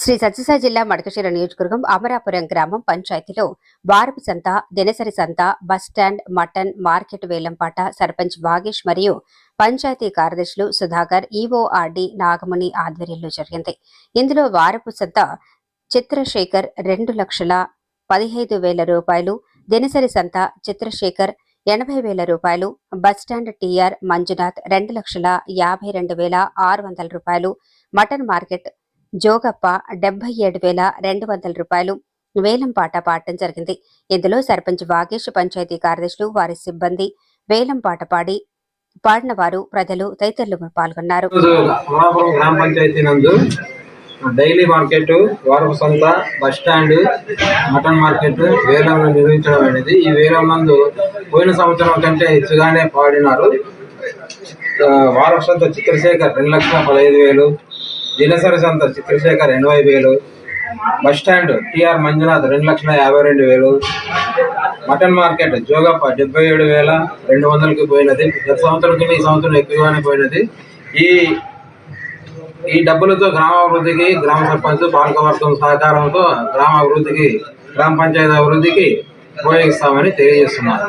శ్రీ సత్యసాయి జిల్లా మడకశిర నియోజకవర్గం అమరాపురం గ్రామం పంచాయతీలో వారపు సంత, దినసరి సంత, బస్టాండ్, మటన్ మార్కెట్ వేలంపాట సర్పంచ్ వాగేష్ మరియు పంచాయతీ కార్యదర్శులు సుధాకర్, ఈఓఆర్డి నాగముని ఆధ్వర్యంలో జరిగింది. ఇందులో వారపు సంత చిత్రశేఖర్ 2,15,000 రూపాయలు, దినసరి సంత చిత్రశేఖర్ 80,000 రూపాయలు, బస్టాండ్ టీఆర్ మంజునాథ్ 2,52,600 రూపాయలు, మటన్ మార్కెట్ జోగప్ప 77,200 రూపాయలు వేలంపాట పాడటం జరిగింది. ఇందులో సర్పంచ్ వాగేష్, పంచాయతీ కార్యదర్శులు, వారి సిబ్బంది వేలంపాట పాడిన వారు, ప్రజలు తదితరులు పాల్గొన్నారు. గ్రామ పంచాయతీ నందు డైలీ మార్కెట్, వారపు సంత, బస్టాండ్, మటన్ మార్కెట్ వేలంలో నిర్వహించడం అనేది ఈ వేలం నందు పోయిన సంవత్సరం కంటే ಹೆಚ್ಚుగానే పాడినారు. వారపు సంత చిత్రశేఖర్ 2,15,000, దినసరి సంత Chitrashekar 80,000, bus stand TR Manjunath 2,52,000, mutton market Jogappa 77,200కి పోయినది. గత సంవత్సరం ఈ సంవత్సరం ఎక్కువగానే పోయినది. ఈ డబ్బులతో గ్రామాభివృద్ధికి గ్రామ సర్పంచ్ పాలకవర్గం సహకారంతో గ్రామ పంచాయతీ అభివృద్ధికి ఉపయోగిస్తామని తెలియజేస్తున్నారు.